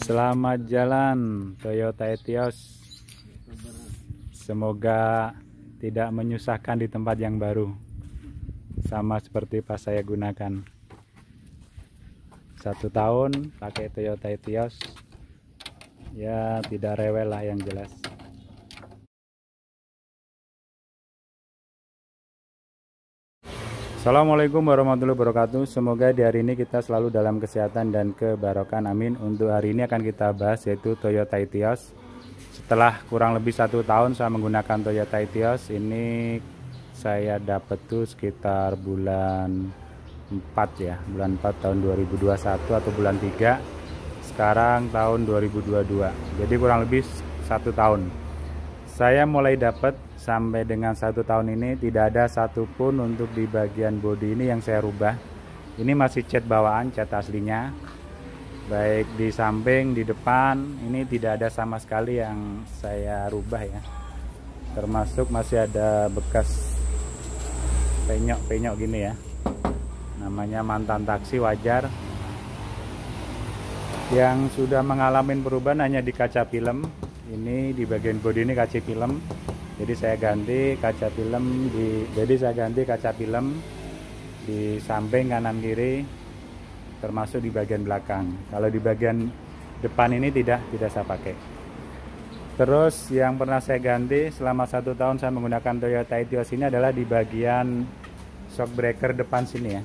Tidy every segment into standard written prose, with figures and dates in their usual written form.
Selamat jalan Toyota Etios. Semoga tidak menyusahkan di tempat yang baru, sama seperti pas saya gunakan. 1 tahun pakai Toyota Etios, ya tidak rewel lah yang jelas. Assalamualaikum warahmatullahi wabarakatuh. Semoga di hari ini kita selalu dalam kesehatan dan kebarokan, amin. Untuk hari ini akan kita bahas yaitu Toyota Etios. Setelah kurang lebih 1 tahun saya menggunakan Toyota Etios, ini saya dapat tuh sekitar bulan 4 ya, bulan 4 tahun 2021 atau bulan 3. Sekarang tahun 2022, jadi kurang lebih 1 tahun. Saya mulai dapat sampai dengan 1 tahun ini tidak ada satupun untuk di bagian bodi ini yang saya rubah. Ini masih cat bawaan, cat aslinya. Baik di samping, di depan, ini tidak ada sama sekali yang saya rubah ya. Termasuk masih ada bekas penyok-penyok gini ya. Namanya mantan taksi, wajar. Yang sudah mengalami perubahan hanya di kaca film. Ini di bagian bodi ini kaca film. Jadi saya ganti kaca film di samping kanan kiri, termasuk di bagian belakang. Kalau di bagian depan ini tidak saya pakai. Terus yang pernah saya ganti selama 1 tahun saya menggunakan Toyota Etios ini adalah di bagian shock breaker depan sini ya.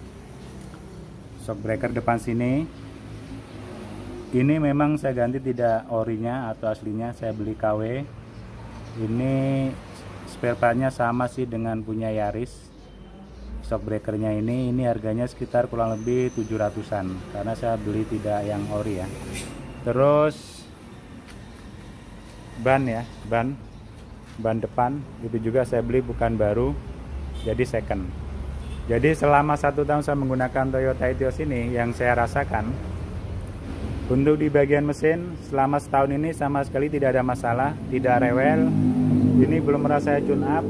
Shock breaker depan sini. Ini memang saya ganti tidak orinya atau aslinya, saya beli KW. Ini spare partnya sama sih dengan punya Yaris. Shock breakernya ini harganya sekitar kurang lebih 700-an karena saya beli tidak yang ori ya. Terus ban ya, ban depan itu juga saya beli bukan baru, jadi second. Jadi selama 1 tahun saya menggunakan Toyota Etios ini, yang saya rasakan untuk di bagian mesin selama setahun ini sama sekali tidak ada masalah, tidak rewel. Ini belum pernah saya tune up,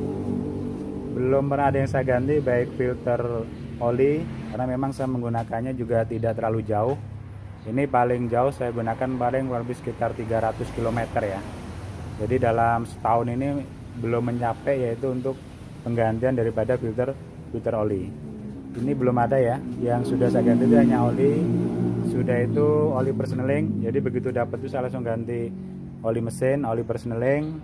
belum pernah ada yang saya ganti baik filter oli, karena memang saya menggunakannya juga tidak terlalu jauh. Ini paling jauh saya gunakan paling lebih sekitar 300 km ya. Jadi dalam setahun ini belum mencapai yaitu untuk penggantian daripada filter oli. Ini belum ada ya, yang sudah saya ganti itu hanya oli. Sudah itu oli persneling, jadi begitu dapat itu saya langsung ganti oli mesin, oli persneling.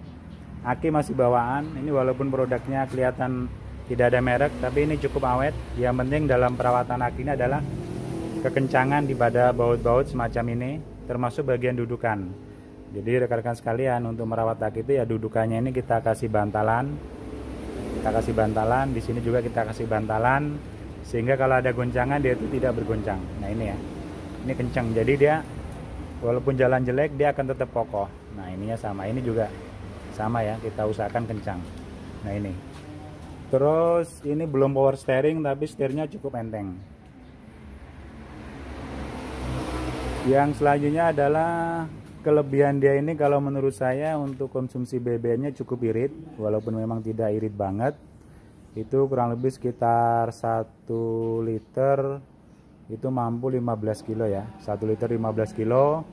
Aki masih bawaan, ini walaupun produknya kelihatan tidak ada merek, tapi ini cukup awet. Yang penting dalam perawatan aki ini adalah kekencangan di pada baut-baut semacam ini, termasuk bagian dudukan. Jadi rekan-rekan sekalian, untuk merawat aki itu ya dudukannya ini kita kasih bantalan. Di sini juga kita kasih bantalan, sehingga kalau ada goncangan dia itu tidak bergoncang. Nah ini ya. Ini kencang, jadi dia walaupun jalan jelek dia akan tetap kokoh. Nah ininya sama, ini juga sama ya, kita usahakan kencang. Nah ini terus ini belum power steering tapi setirnya cukup enteng. Yang selanjutnya adalah kelebihan dia ini, kalau menurut saya untuk konsumsi BBM-nya cukup irit, walaupun memang tidak irit banget. Itu kurang lebih sekitar 1 liter itu mampu 15 kilo ya, 1 liter 15 kilo.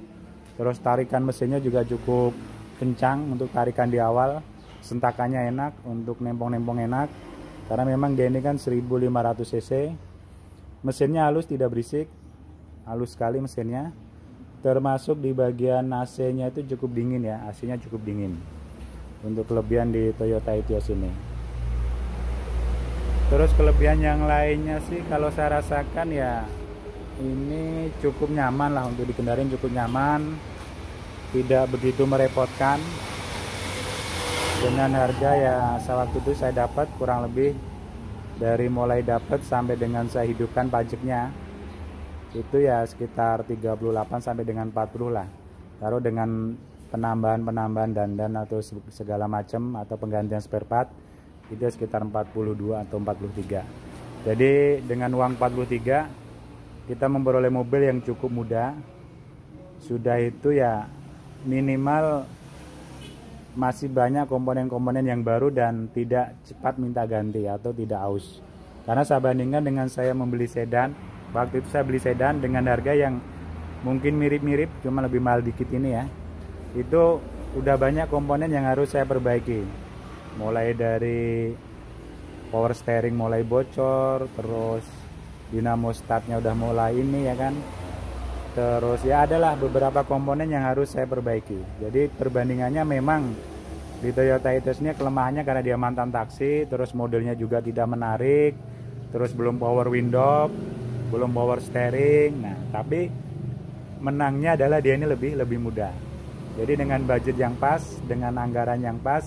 Terus tarikan mesinnya juga cukup kencang untuk tarikan di awal, sentakannya enak, untuk nempong-nempong enak, karena memang dia ini kan 1500 cc. Mesinnya halus, tidak berisik, halus sekali mesinnya. Termasuk di bagian AC nya itu cukup dingin ya, AC nya cukup dingin. Untuk kelebihan di Toyota Etios ini. Terus kelebihan yang lainnya sih kalau saya rasakan ya, ini cukup nyaman lah untuk dikendarin, cukup nyaman, tidak begitu merepotkan. Dengan harga ya sewaktu itu saya dapat kurang lebih dari mulai dapat sampai dengan saya hidupkan pajaknya itu ya sekitar 38 sampai dengan 40 lah. Taruh dengan penambahan dandan atau segala macam atau penggantian spare part itu sekitar 42 atau 43. Jadi dengan uang 43 kita memperoleh mobil yang cukup mudah. Sudah itu ya minimal masih banyak komponen-komponen yang baru dan tidak cepat minta ganti atau tidak aus. Karena saya bandingkan dengan saya membeli sedan, waktu itu saya beli sedan dengan harga yang mungkin mirip-mirip, cuma lebih mahal dikit ini ya. Itu udah banyak komponen yang harus saya perbaiki, mulai dari power steering mulai bocor, terus dinamo startnya udah mulai ini ya kan, terus ya adalah beberapa komponen yang harus saya perbaiki. Jadi perbandingannya memang di Toyota Etios ini kelemahannya karena dia mantan taksi, terus modelnya juga tidak menarik, terus belum power window, belum power steering. Nah tapi menangnya adalah dia ini lebih mudah. Jadi dengan budget yang pas, dengan anggaran yang pas,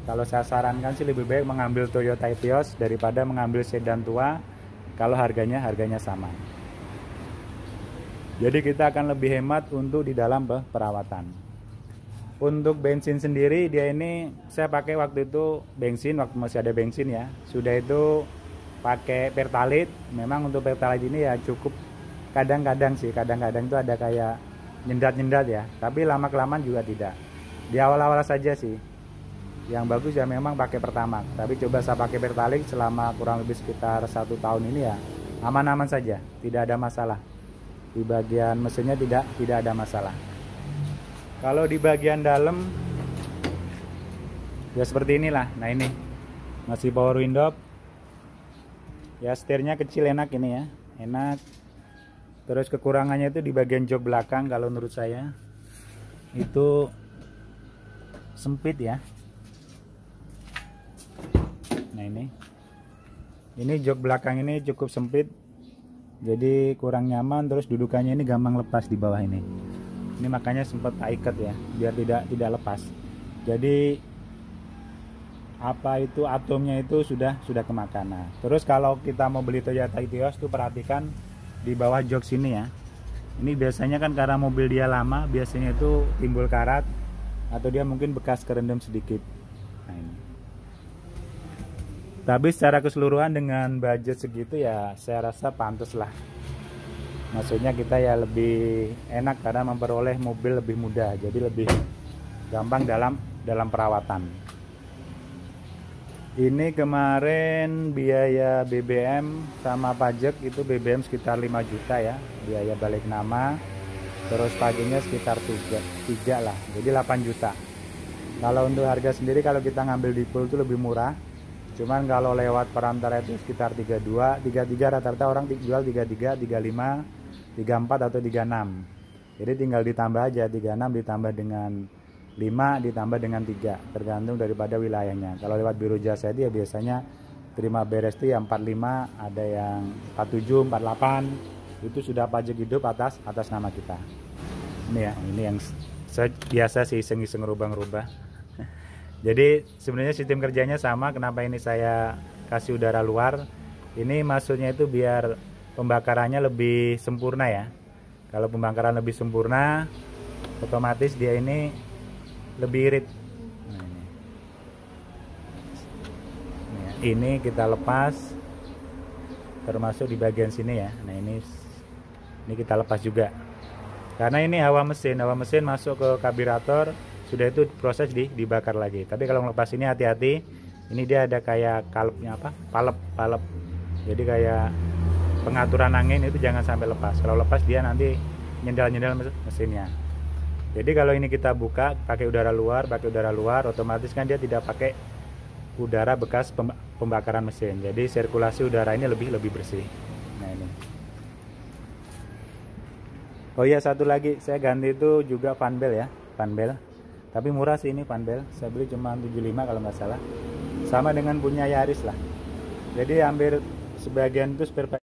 kalau saya sarankan sih lebih baik mengambil Toyota Etios daripada mengambil sedan tua kalau harganya sama. Jadi kita akan lebih hemat untuk di dalam perawatan. Untuk bensin sendiri dia ini saya pakai waktu itu bensin, waktu masih ada bensin ya. Sudah itu pakai Pertalite. Memang untuk Pertalite ini ya cukup, kadang-kadang itu ada kayak nyendat ya, tapi lama-kelamaan juga tidak. Di awal-awal saja sih yang bagus ya memang pakai Pertamax, tapi coba saya pakai Pertalite selama kurang lebih sekitar 1 tahun ini ya aman-aman saja, tidak ada masalah. Di bagian mesinnya tidak ada masalah. Kalau di bagian dalam ya seperti inilah. Nah ini masih power window ya, setirnya kecil, enak ini ya, enak. Terus kekurangannya itu di bagian jok belakang, kalau menurut saya itu sempit ya. Nah ini jok belakang ini cukup sempit, jadi kurang nyaman. Terus dudukannya ini gampang lepas di bawah ini. Ini makanya sempat tak ikat ya, biar tidak lepas. Jadi apa itu atomnya itu sudah kemakan. Nah, terus kalau kita mau beli Toyota Etios tuh perhatikan di bawah jok sini ya. Ini biasanya kan karena mobil dia lama, biasanya itu timbul karat atau dia mungkin bekas kerendam sedikit. Nah ini. Tapi secara keseluruhan dengan budget segitu ya saya rasa pantas lah. Maksudnya kita ya lebih enak karena memperoleh mobil lebih mudah, jadi lebih gampang dalam perawatan. Ini kemarin biaya BBM sama pajak itu BBM sekitar 5 juta ya, biaya balik nama, terus pajaknya sekitar 3 lah, jadi 8 juta. Kalau untuk harga sendiri kalau kita ngambil di pool itu lebih murah, cuman kalau lewat perantara itu sekitar 32, 33, rata-rata orang jual 33, 35, 34 atau 36. Jadi tinggal ditambah aja 36 ditambah dengan 5 ditambah dengan 3, tergantung daripada wilayahnya. Kalau lewat biro jasa dia biasanya terima beres itu yang 45, ada yang 47, 48, itu sudah pajak hidup atas nama kita. Ini ya, ini yang biasa sih iseng-iseng rubah-rubah. Jadi sebenarnya sistem kerjanya sama. Kenapa ini saya kasih udara luar? Ini maksudnya itu biar pembakarannya lebih sempurna ya. Kalau pembakaran lebih sempurna, otomatis dia ini lebih irit. Nah, ini kita lepas, termasuk di bagian sini ya. Nah ini kita lepas juga, karena ini hawa mesin masuk ke karburator, sudah itu proses dibakar lagi. Tapi kalau melepas ini hati-hati, ini dia ada kayak kalupnya apa, palep. Jadi kayak pengaturan angin itu jangan sampai lepas. Kalau lepas dia nanti nyendal mesinnya. Jadi kalau ini kita buka pakai udara luar, otomatis kan dia tidak pakai udara bekas pembakaran mesin. Jadi sirkulasi udara ini lebih bersih. Nah ini. Oh iya, satu lagi saya ganti itu juga fanbel ya, fanbel. Tapi murah sih ini fanbel. Saya beli cuma 75 kalau nggak salah. Sama dengan punya Yaris lah. Jadi hampir sebagian itu spare part